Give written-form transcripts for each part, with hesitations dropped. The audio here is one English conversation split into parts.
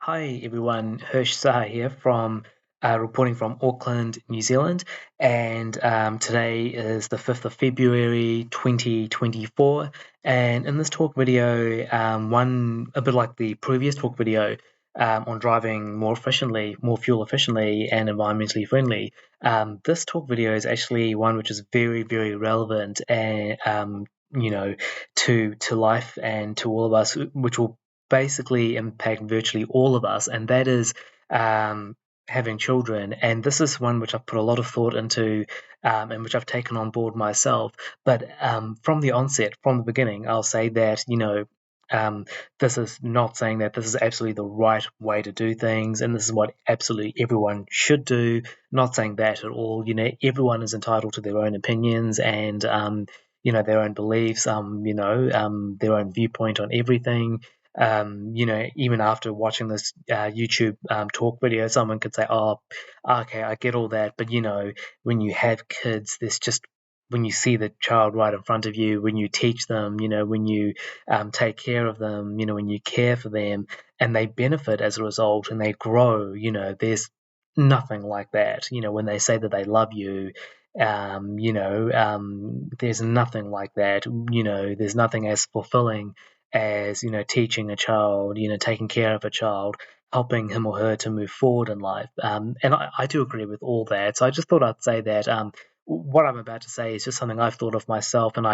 Hi everyone, Hirsch Saha here from reporting from Auckland, New Zealand, and today is the 5th of February 2024. And in this talk video, one a bit like the previous talk video on driving more efficiently, more fuel efficiently, and environmentally friendly, this talk video is actually one which is very, very relevant and to life and to all of us, which will basically impact virtually all of us, and that is um, having children. And this is one which I've put a lot of thought into and which I've taken on board myself. But from the onset, from the beginning, I'll say that, um, this is not saying that this is absolutely the right way to do things and this is what absolutely everyone should do. Not saying that at all. Everyone is entitled to their own opinions and, their own beliefs, their own viewpoint on everything. Even after watching this YouTube talk video, someone could say, "Oh, okay, I get all that," but when you have kids, there's just when you see the child right in front of you, when you teach them, when you take care of them, when you care for them, and they benefit as a result and they grow, there's nothing like that. When they say that they love you. There's nothing like that. There's nothing as fulfilling as teaching a child, taking care of a child, helping him or her to move forward in life. And I do agree with all that. So I just thought I'd say that what I'm about to say is just something I've thought of myself, and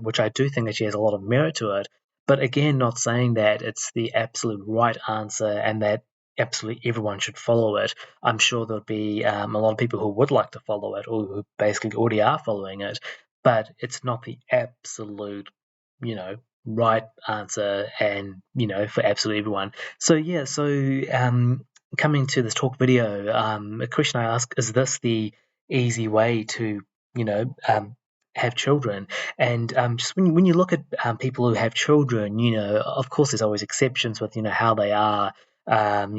which I do think actually has a lot of merit to it. But again, not saying that it's the absolute right answer and that absolutely everyone should follow it. I'm sure there'll be a lot of people who would like to follow it or who basically already are following it, but it's not the absolute, you know, right answer and for absolutely everyone. So yeah, coming to this talk video, a question I ask: is this the easy way to you know um, have children? And just when you look at people who have children, of course there's always exceptions with how they are. And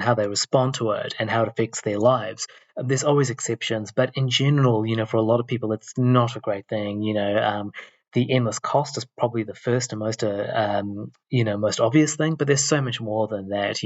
how they respond to it and how it affects their lives. There's always exceptions, but in general, for a lot of people, it's not a great thing. The endless cost is probably the first and most obvious thing, but there's so much more than that.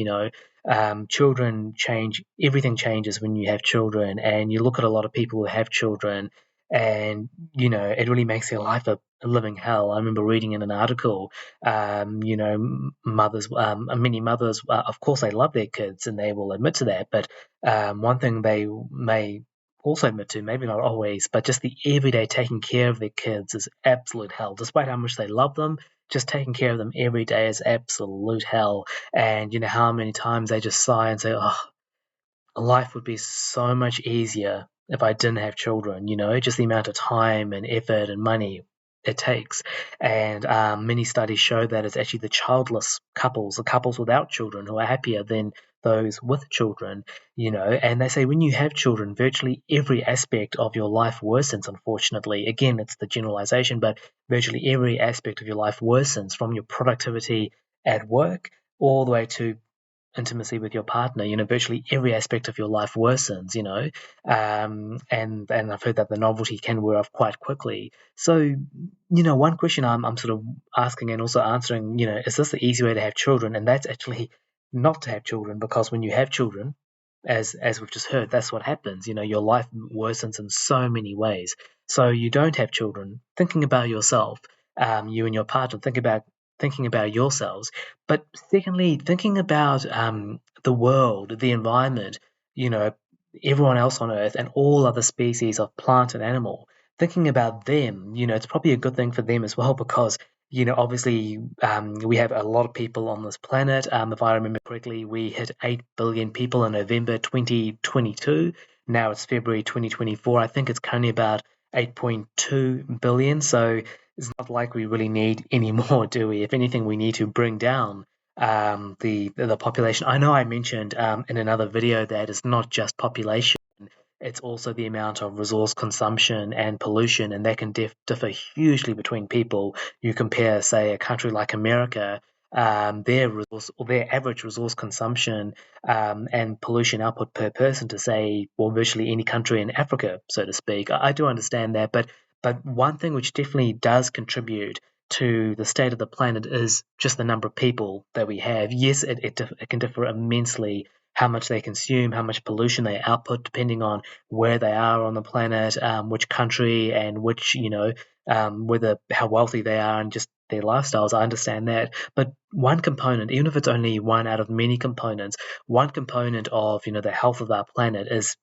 Children change, everything changes when you have children, and you look at a lot of people who have children, and it really makes their life a living hell. I remember reading in an article, mothers, many mothers, of course, they love their kids and they will admit to that, but one thing they may also admit to, maybe not always, but just the everyday taking care of their kids is absolute hell. Despite how much they love them, just taking care of them every day is absolute hell. And how many times they just sigh and say, "Oh, life would be so much easier if I didn't have children," just the amount of time and effort and money it takes. And many studies show that it's actually the childless couples, the couples without children, who are happier than those with children, and they say when you have children, virtually every aspect of your life worsens, unfortunately. Again, it's the generalization, but virtually every aspect of your life worsens from your productivity at work all the way to intimacy with your partner. Virtually every aspect of your life worsens. And I've heard that the novelty can wear off quite quickly. So, one question I'm sort of asking and also answering, is this the easy way to have children? And that's actually not to have children, because when you have children, as we've just heard, that's what happens. Your life worsens in so many ways. So you don't have children. Thinking about yourself, you and your partner, thinking about yourselves, but secondly, thinking about the world, the environment, you know, everyone else on Earth, and all other species of plant and animal. Thinking about them, it's probably a good thing for them as well, because obviously, we have a lot of people on this planet. If I remember correctly, we hit 8 billion people in November 2022. Now it's February 2024. I think it's currently about 8.2 billion. So it's not like we really need any more, do we? If anything, we need to bring down the population. I know I mentioned in another video that it's not just population, it's also the amount of resource consumption and pollution, and that can differ hugely between people. You compare, say, a country like America, their average resource consumption and pollution output per person to, say, well, virtually any country in Africa, so to speak. I do understand that, but one thing which definitely does contribute to the state of the planet is just the number of people that we have. Yes, it can differ immensely how much they consume, how much pollution they output, depending on where they are on the planet, which country, and which, whether how wealthy they are and just their lifestyles. I understand that. But one component, even if it's only one out of many components, one component of, the health of our planet is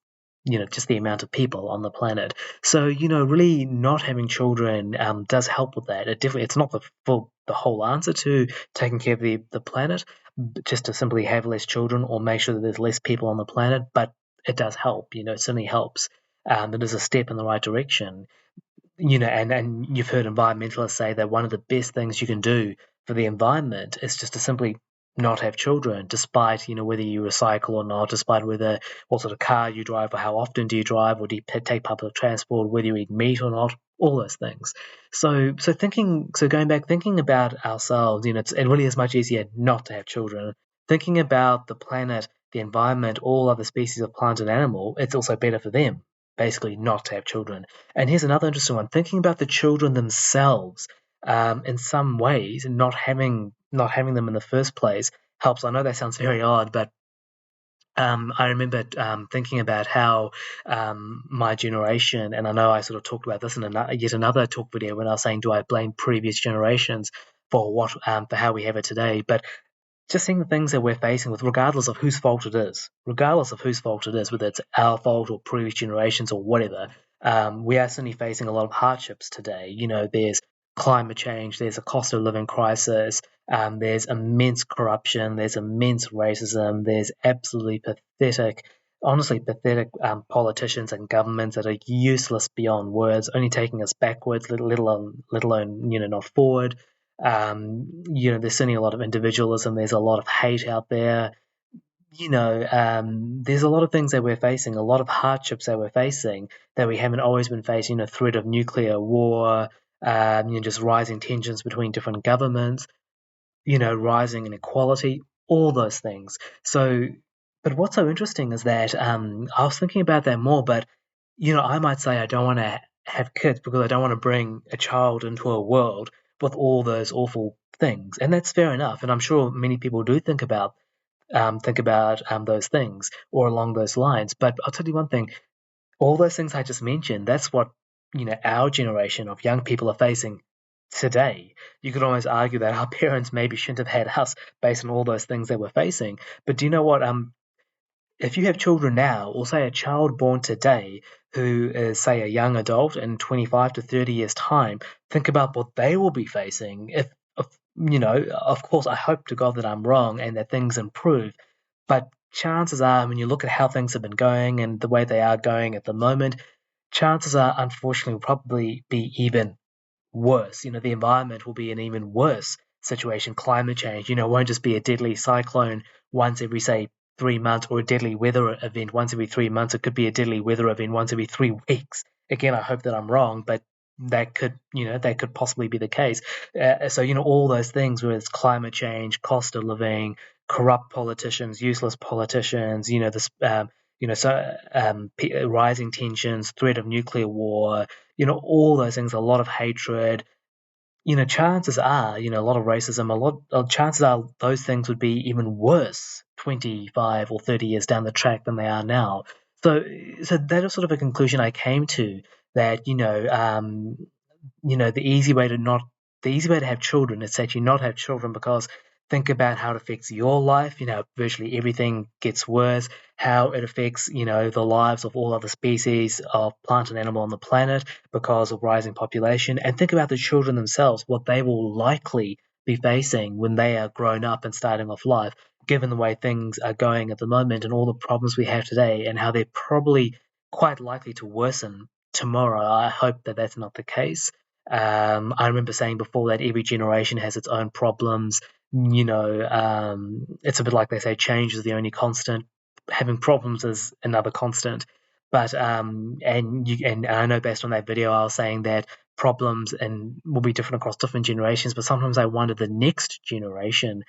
just the amount of people on the planet. So, really not having children does help with that. It's not the whole answer to taking care of the planet, just to simply have less children or make sure that there's less people on the planet, but it does help. It certainly helps. It is a step in the right direction. And you've heard environmentalists say that one of the best things you can do for the environment is just to simply not have children, despite, whether you recycle or not, despite whether what sort of car you drive or how often do you drive or do you take public transport, whether you eat meat or not, all those things. So going back, thinking about ourselves, it really is much easier not to have children. Thinking about the planet, the environment, all other species of plant and animal, it's also better for them, basically, not to have children. And here's another interesting one: thinking about the children themselves. In some ways, not having them in the first place helps. I know that sounds very odd, but I remember thinking about how my generation, and I know I sort of talked about this in yet another talk video when I was saying, do I blame previous generations for how we have it today? But just seeing the things that we're facing with, regardless of whose fault it is, whether it's our fault or previous generations or whatever, we are certainly facing a lot of hardships today. There's climate change, there's a cost of living crisis, there's immense corruption, there's immense racism, there's absolutely honestly pathetic politicians and governments that are useless beyond words, only taking us backwards, let alone not forward. There's certainly a lot of individualism. There's a lot of hate out there. There's a lot of things that we're facing, a lot of hardships that we're facing that we haven't always been facing. Threat of nuclear war, just rising tensions between different governments, rising inequality, all those things. So, but what's so interesting is that I was thinking about that more, but I might say I don't want to have kids because I don't want to bring a child into a world with all those awful things, and that's fair enough. And I'm sure many people do think about those things or along those lines. But I'll tell you one thing: all those things I just mentioned, that's what our generation of young people are facing today. You could almost argue that our parents maybe shouldn't have had us based on all those things they were facing. But do you know what? If you have children now, or say a child born today who is, say, a young adult in 25 to 30 years' time, think about what they will be facing. If of course, I hope to God that I'm wrong and that things improve. But chances are, when you look at how things have been going and the way they are going at the moment, chances are, unfortunately, will probably be even worse. The environment will be an even worse situation. Climate change, won't just be a deadly cyclone once every, say, 3 months, or a deadly weather event once every 3 months. It could be a deadly weather event once every 3 weeks. Again, I hope that I'm wrong, but that could possibly be the case. So, all those things, whether it's climate change, cost of living, corrupt politicians, useless politicians, this, rising tensions, threat of nuclear war, all those things, a lot of hatred, chances are, a lot of racism, chances are those things would be even worse 25 or 30 years down the track than they are now. So that is sort of a conclusion I came to, that, the easy way to have children is to actually not have children, because think about how it affects your life. Virtually everything gets worse. How it affects, the lives of all other species of plant and animal on the planet because of rising population. And think about the children themselves, what they will likely be facing when they are grown up and starting off life, given the way things are going at the moment and all the problems we have today, and how they're probably quite likely to worsen tomorrow. I hope that that's not the case. I remember saying before that every generation has its own problems. It's a bit like they say, change is the only constant. Having problems is another constant. But and I know based on that video, I was saying that problems and will be different across different generations. But sometimes I wonder, the next generation,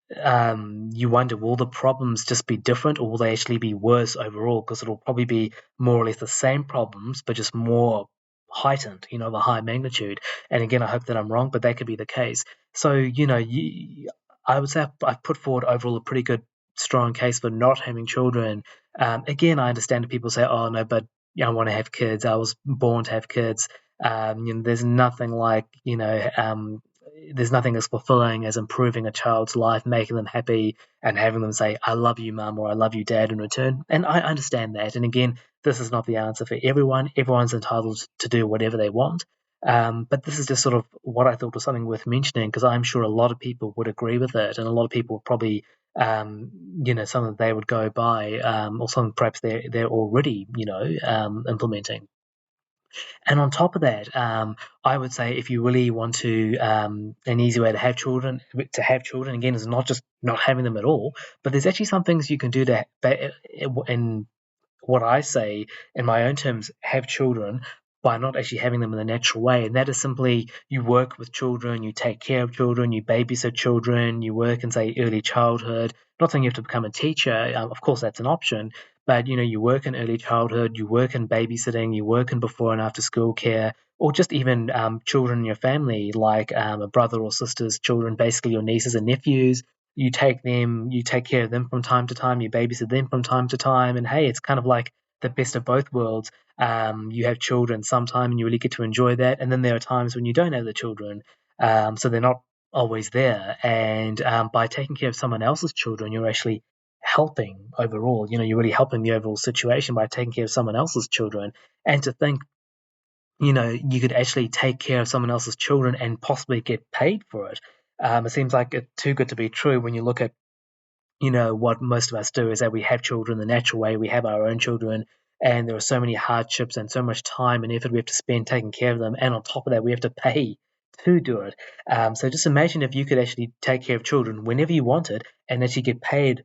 you wonder, will the problems just be different, or will they actually be worse overall? Because it'll probably be more or less the same problems, but just more heightened, of a high magnitude. And again, I hope that I'm wrong, but that could be the case. So, I would say I've put forward overall a pretty good, strong case for not having children. Again, I understand that people say, "Oh no, but I want to have kids. I was born to have kids." There's nothing like, there's nothing as fulfilling as improving a child's life, making them happy, and having them say, "I love you, mum," or "I love you, dad," in return. And I understand that. And again, this is not the answer for everyone. Everyone's entitled to do whatever they want. But this is just sort of what I thought was something worth mentioning, because I'm sure a lot of people would agree with it, and a lot of people would probably, um, something they would go by, or something perhaps they're already, implementing. And on top of that, I would say if you really want to, an easy way to have children again is not just not having them at all, but there's actually some things you can do in what I say in my own terms, have children by not actually having them in the natural way. And that is simply you work with children, you take care of children, you babysit children, you work in, say, early childhood. Not saying you have to become a teacher, of course, that's an option. But you work in early childhood, you work in babysitting, you work in before and after school care, or just even children in your family, like a brother or sister's children, basically your nieces and nephews. You take care of them from time to time, you babysit them from time to time, and hey, it's kind of like the best of both worlds. You have children sometime, and you really get to enjoy that, and then there are times when you don't have the children, so they're not always there. And by taking care of someone else's children, you're actually helping overall. You're really helping the overall situation by taking care of someone else's children. And to think, you could actually take care of someone else's children and possibly get paid for it. It seems like it's too good to be true when you look at, what most of us do is that we have children the natural way, we have our own children, and there are so many hardships and so much time and effort we have to spend taking care of them. And on top of that, we have to pay to do it. So just imagine if you could actually take care of children whenever you wanted and actually get paid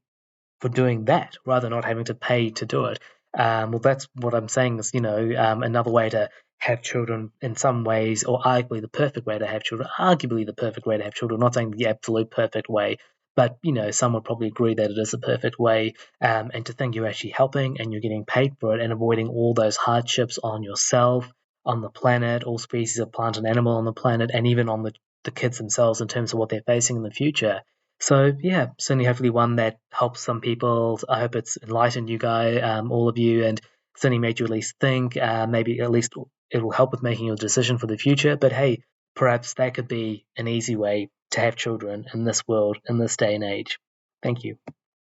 for doing that rather than not having to pay to do it. Well, that's what I'm saying is, another way to have children in some ways, or arguably the perfect way to have children, arguably the perfect way to have children, not saying the absolute perfect way, but, some would probably agree that it is the perfect way. And to think you're actually helping and you're getting paid for it and avoiding all those hardships on yourself, on the planet, all species of plant and animal on the planet, and even on the kids themselves in terms of what they're facing in the future. So yeah, certainly hopefully one that helps some people. I hope it's enlightened you guys, all of you, and certainly made you at least think. Maybe at least it will help with making your decision for the future. But hey, perhaps that could be an easy way to have children in this world, in this day and age. Thank you.